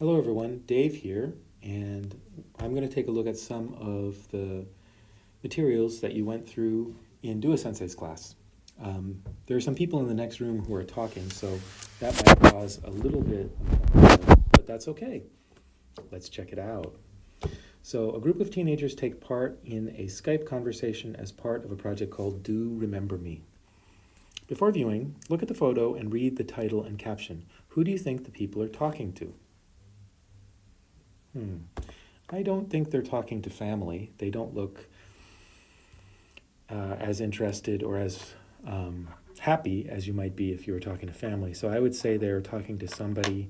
Hello everyone, Dave here, and I'm going to take a look at some of the materials that you went through in Dua Sensei's class. There are some people in the next room who are talking, so that might cause a little bit of background, but that's okay. Let's check it out. So a group of teenagers take part in a Skype conversation as part of a project called Do Remember Me. Before viewing, look at the photo and read the title and caption. Who do you think the people are talking to? I don't think they're talking to family. They don't look as interested or as happy as you might be if you were talking to family. So I would say they're talking to somebody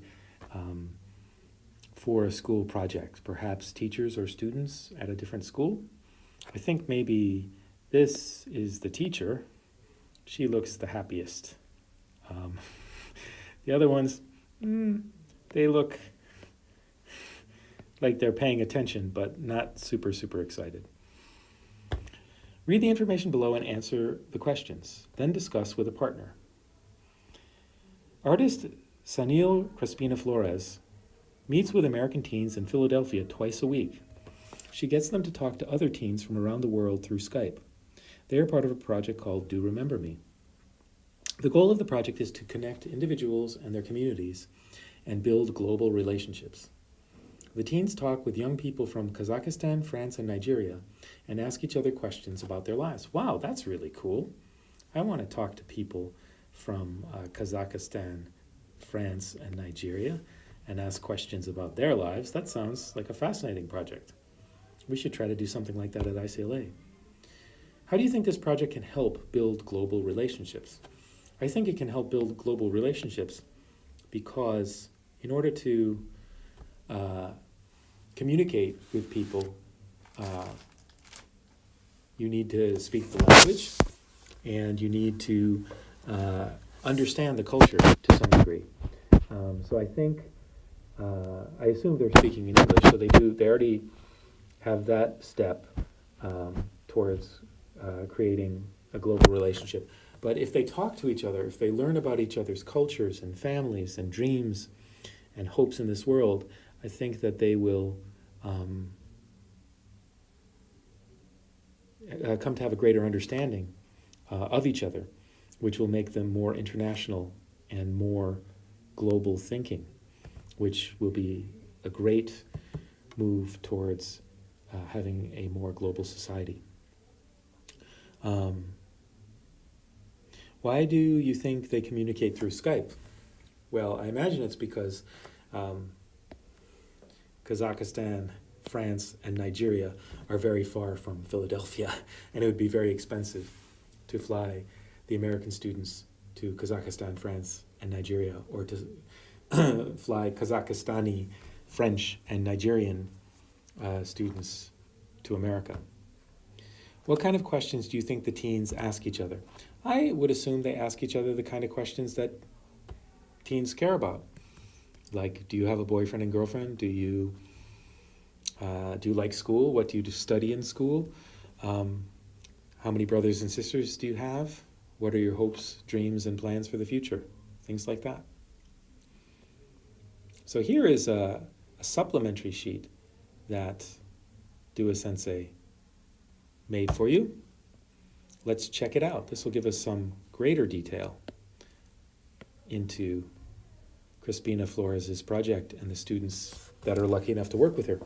for a school project, perhaps teachers or students at a different school. I think maybe this is the teacher. She looks the happiest. The other ones, they look like they're paying attention, but not super excited. Read the information below and answer the questions, then discuss with a partner. Artist Sanil Crespina Flores meets with American teens in Philadelphia twice a week. She gets them to talk to other teens from around the world through Skype. They are part of a project called Do Remember Me. The goal of the project is to connect individuals and their communities and build global relationships. The teens talk with young people from Kazakhstan, France, and Nigeria and ask each other questions about their lives. Wow, that's really cool. I want to talk to people from Kazakhstan, France, and Nigeria and ask questions about their lives. That sounds like a fascinating project. We should try to do something like that at ICLA. How do you think this project can help build global relationships? I think it can help build global relationships because in order to communicate with people, you need to speak the language and you need to understand the culture to some degree. So I think, I assume they're speaking in English, so they already have that step towards creating a global relationship. But if they talk to each other, if they learn about each other's cultures and families and dreams and hopes in this world, I think that they will come to have a greater understanding of each other, which will make them more international and more global thinking, which will be a great move towards having a more global society. Why do you think they communicate through Skype? Well, I imagine it's because Kazakhstan, France, and Nigeria are very far from Philadelphia, and it would be very expensive to fly the American students to Kazakhstan, France, and Nigeria, or to fly Kazakhstani, French, and Nigerian students to America. What kind of questions do you think the teens ask each other? I would assume they ask each other the kind of questions that teens care about. Like, do you have a boyfriend and girlfriend? Do you like school? What do you study in school? How many brothers and sisters do you have? What are your hopes, dreams, and plans for the future? Things like that. So here is a supplementary sheet that Dua Sensei made for you. Let's check it out. This will give us some greater detail into Crespina Flores' project and the students that are lucky enough to work with her.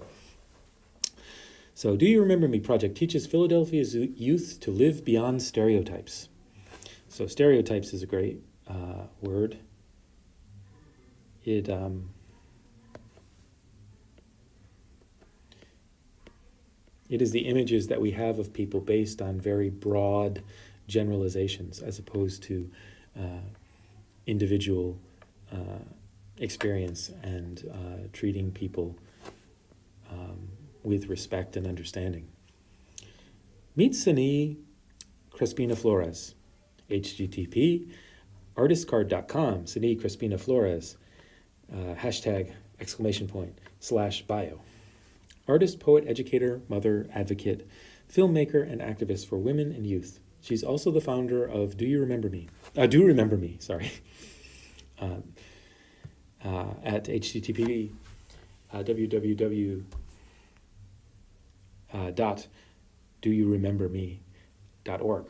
So, Do You Remember Me project teaches Philadelphia's youth to live beyond stereotypes. So stereotypes is a great word. It is the images that we have of people based on very broad generalizations as opposed to individual experience and treating people with respect and understanding. Meet Sanil Crespina Flores, http artistcard.com, Sanil Crespina Flores, #!bio. Artist, poet, educator, mother, advocate, filmmaker, and activist for women and youth. She's also the founder of Do Remember Me, at http www dot doyourememberme.org,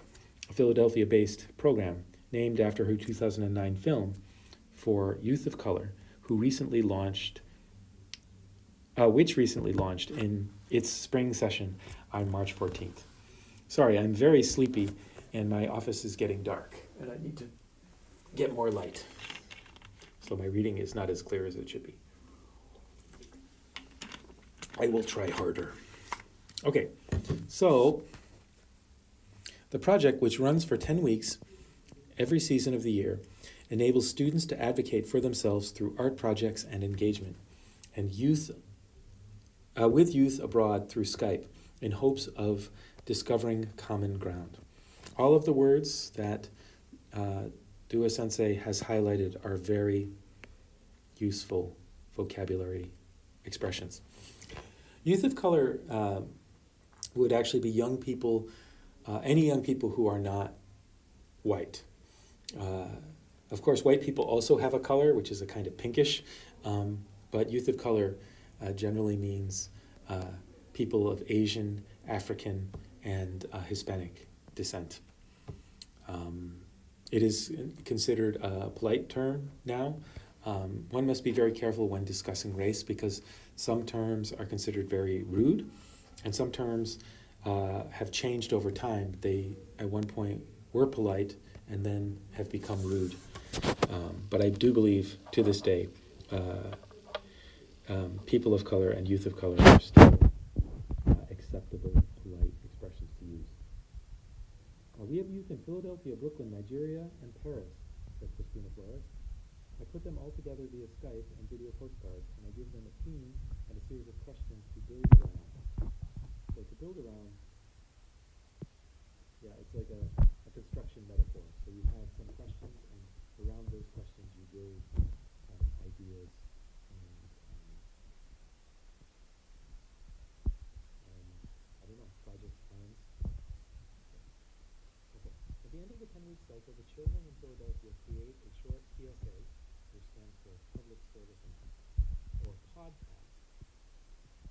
a Philadelphia-based program named after her 2009 film for youth of color, which recently launched in its spring session on March 14th. Sorry, I'm very sleepy and my office is getting dark and I need to get more light. So my reading is not as clear as it should be. I will try harder. Okay, so the project, which runs for 10 weeks every season of the year, enables students to advocate for themselves through art projects and engagement, and with youth abroad through Skype in hopes of discovering common ground. All of the words that Dua Sensei has highlighted are very useful vocabulary expressions. Youth of color would actually be young people, any young people who are not white. Of course, white people also have a color, which is a kind of pinkish, but youth of color generally means people of Asian, African, and Hispanic descent. It is considered a polite term now. One must be very careful when discussing race because some terms are considered very rude and some terms have changed over time. They, at one point, were polite and then have become rude. But I do believe, to this day, people of color and youth of color are still acceptable, polite expressions to use. We have youth in Philadelphia, Brooklyn, Nigeria, and Paris, said Christina Flores. I put them all together via Skype and video postcards, and I give them a theme and a series of questions to build around. So to build around, yeah, it's like a construction metaphor. So you have some questions, and around those questions you build ideas and I don't know, project plans. Okay. At the end of the 10-week cycle, the children in Philadelphia create a short PSA, which stands for Public Service Announcement, or podcast.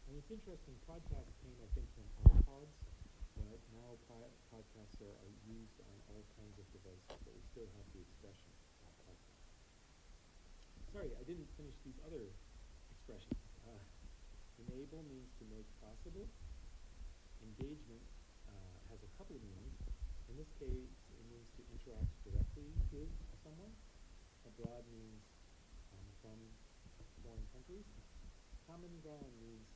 And it's interesting, podcast came, I think, from iPods, but now podcasts are used on all kinds of devices, but we still have the expression podcast. Sorry, I didn't finish these other expressions. Enable means to make possible. Engagement has a couple of meanings. In this case, it means to interact directly with someone. Abroad means from foreign countries. Common ground means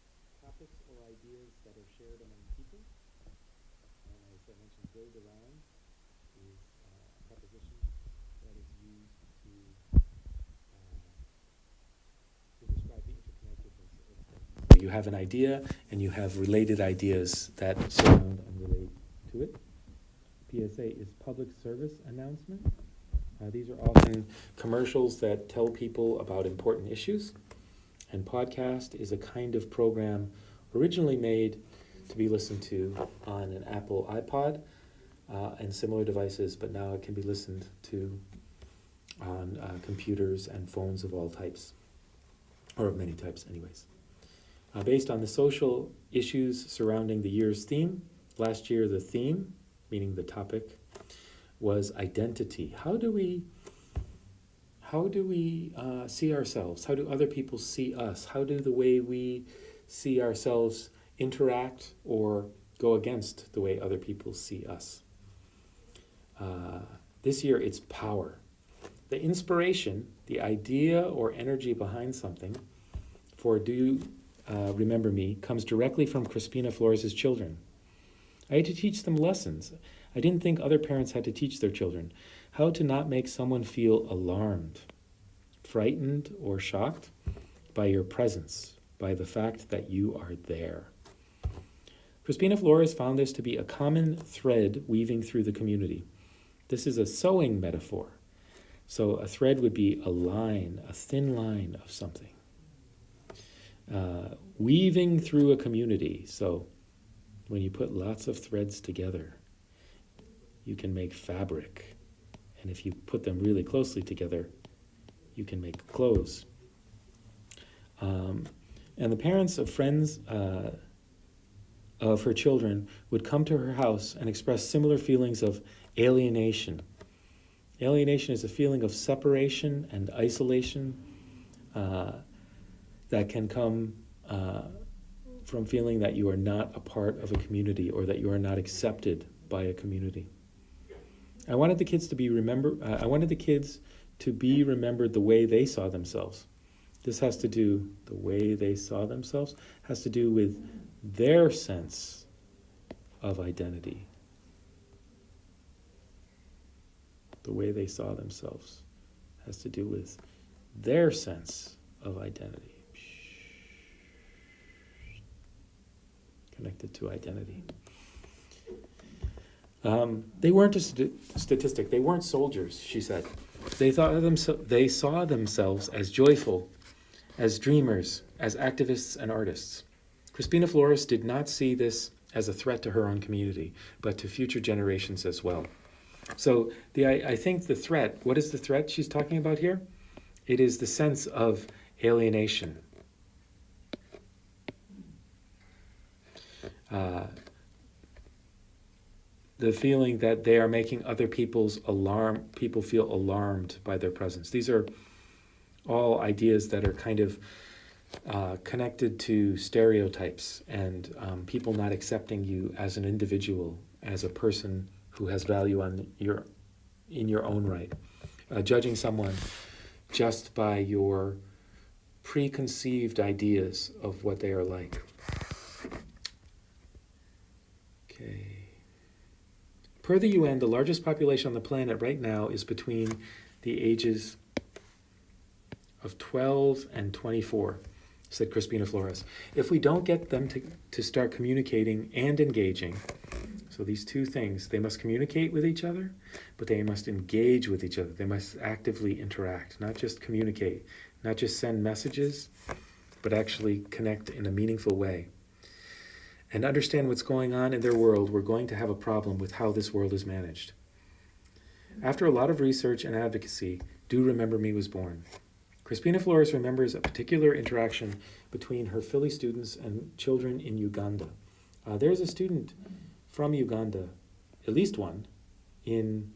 topics or ideas that are shared among people. And as I mentioned, build around is a preposition that is used to describe the interconnectedness of things. So you have an idea and you have related ideas that surround and relate to it. PSA is public service announcement. These are often commercials that tell people about important issues. And podcast is a kind of program originally made to be listened to on an Apple iPod and similar devices, but now it can be listened to on computers and phones of all types, or of many types anyways. Based on the social issues surrounding the year's theme, last year the theme, meaning the topic, was identity. How do we see ourselves? How do other people see us? How do the way we see ourselves interact or go against the way other people see us? This year it's power. The inspiration, the idea or energy behind something for Do You Remember Me comes directly from Crispina Flores' children. I had to teach them lessons. I didn't think other parents had to teach their children how to not make someone feel alarmed, frightened, or shocked by your presence, by the fact that you are there. Crispina Flores found this to be a common thread weaving through the community. This is a sewing metaphor. So a thread would be a line, a thin line of something. Weaving through a community. So when you put lots of threads together, you can make fabric. And if you put them really closely together, you can make clothes. And the parents of friends of her children would come to her house and express similar feelings of alienation. Alienation is a feeling of separation and isolation that can come from feeling that you are not a part of a community or that you are not accepted by a community. I wanted the kids to be remembered the way they saw themselves. This has to do, the way they saw themselves, has to do with their sense of identity. The way they saw themselves has to do with their sense of identity. Connected to identity. They weren't a statistic. They weren't soldiers, she said. They saw themselves as joyful, as dreamers, as activists and artists. Crispina Flores did not see this as a threat to her own community, but to future generations as well. So I think the threat, what is the threat she's talking about here? It is the sense of alienation. The feeling that they are making other people feel alarmed by their presence. These are all ideas that are kind of connected to stereotypes and people not accepting you as an individual, as a person who has value in your own right. Judging someone just by your preconceived ideas of what they are like. Okay. Per the UN, the largest population on the planet right now is between the ages of 12 and 24, said Crispina Flores. If we don't get them to start communicating and engaging, so these two things, they must communicate with each other, but they must engage with each other. They must actively interact, not just communicate, not just send messages, but actually connect in a meaningful way. And understand what's going on in their world, we're going to have a problem with how this world is managed. After a lot of research and advocacy, Do Remember Me was born. Crispina Flores remembers a particular interaction between her Philly students and children in Uganda. There's a student from Uganda, at least one, in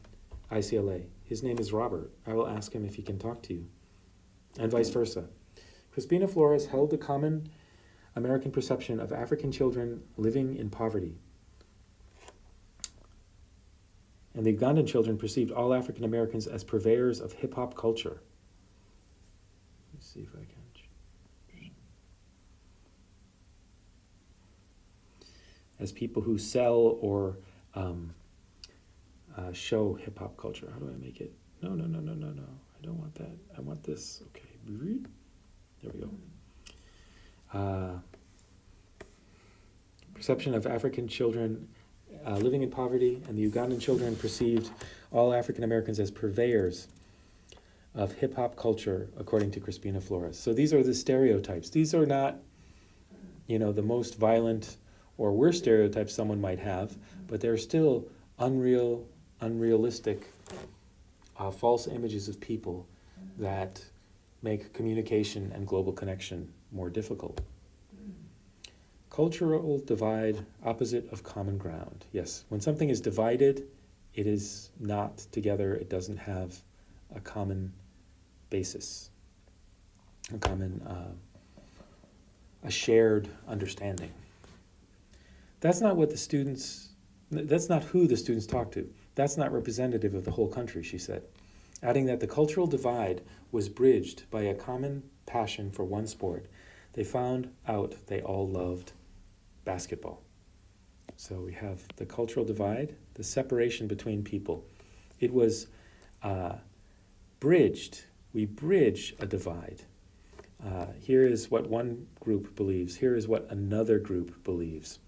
ICLA. His name is Robert. I will ask him if he can talk to you, and vice versa. Crispina Flores held the common American perception of African children living in poverty. And the Ugandan children perceived all African Americans as purveyors of hip-hop culture. Let's see if I can. As people who sell or show hip-hop culture. How do I make it? No. I don't want that. I want this. Okay. There we go. Perception of African children living in poverty, and the Ugandan children perceived all African Americans as purveyors of hip-hop culture, according to Crispina Flores. So these are the stereotypes. These are not, the most violent or worst stereotypes someone might have, but they're still unrealistic, false images of people that make communication and global connection more difficult. Cultural divide, opposite of common ground. Yes, when something is divided, it is not together. It doesn't have a common basis, a shared understanding. That's not who the students talk to. That's not representative of the whole country, she said, adding that the cultural divide was bridged by a common passion for one sport. They found out they all loved basketball. So we have the cultural divide, the separation between people. It was bridged. We bridge a divide. Here is what one group believes. Here is what another group believes.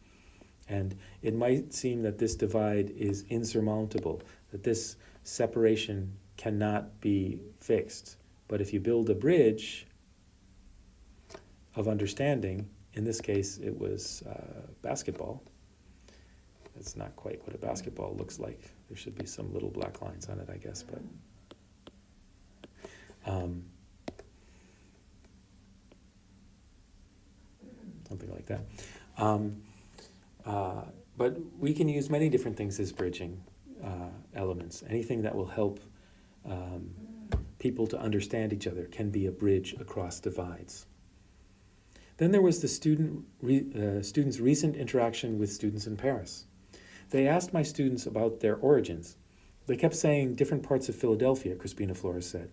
And it might seem that this divide is insurmountable, that this separation cannot be fixed. But if you build a bridge of understanding, in this case it was basketball. That's not quite what a basketball looks like. There should be some little black lines on it, I guess, but something like that. But we can use many different things as bridging elements. Anything that will help people to understand each other can be a bridge across divides. Then there was the students' recent interaction with students in Paris. They asked my students about their origins. They kept saying different parts of Philadelphia, Crispina Flores said.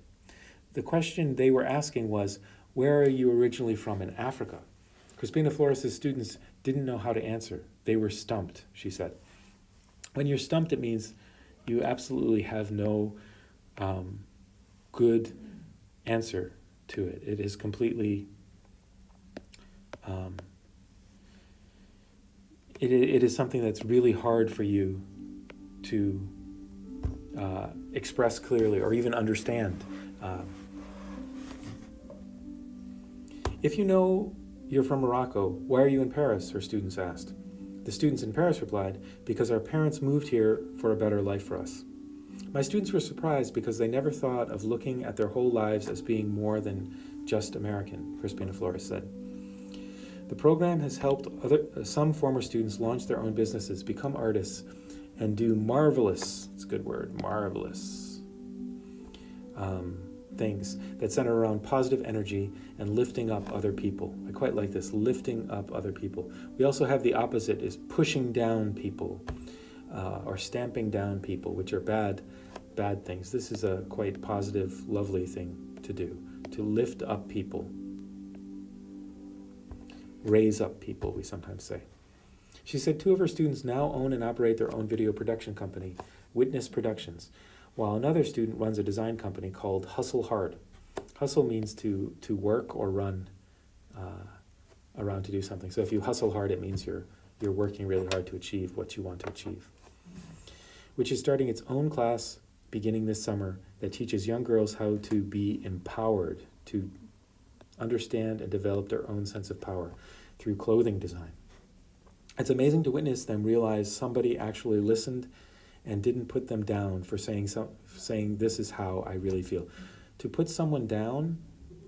The question they were asking was, where are you originally from in Africa? Crispina Flores' students didn't know how to answer. They were stumped, she said. When you're stumped, it means you absolutely have no good answer to it. It is completely, it is something that's really hard for you to express clearly or even understand. If you know you're from Morocco, why are you in Paris? Her students asked. The students in Paris replied, because our parents moved here for a better life for us. My students were surprised because they never thought of looking at their whole lives as being more than just American, Crispina Flores said. The program has helped some former students launch their own businesses, become artists, and do marvelous, it's a good word, marvelous things that center around positive energy and lifting up other people. I quite like this, lifting up other people. We also have the opposite, is pushing down people or stamping down people, which are bad things. This is a quite positive, lovely thing to do, to lift up people, raise up people, we sometimes say. She said 2 of her students now own and operate their own video production company, Witness Productions, while another student runs a design company called Hustle Hard. Hustle means to work or run around to do something. So if you hustle hard, it means you're working really hard to achieve what you want to achieve. Which is starting its own class beginning this summer that teaches young girls how to be empowered, to understand and develop their own sense of power through clothing design. It's amazing to witness them realize somebody actually listened and didn't put them down for saying this is how I really feel. To put someone down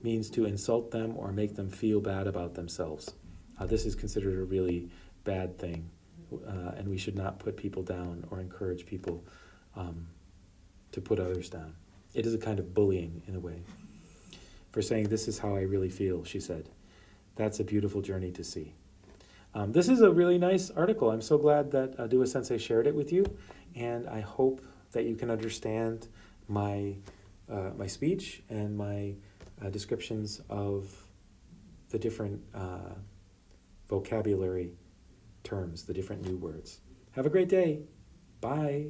means to insult them or make them feel bad about themselves. This is considered a really bad thing, and we should not put people down or encourage people to put others down. It is a kind of bullying in a way. For saying this is how I really feel, she said. That's a beautiful journey to see. This is a really nice article. I'm so glad that Dua Sensei shared it with you, and I hope that you can understand my speech and my descriptions of the different vocabulary terms, the different new words. Have a great day. Bye.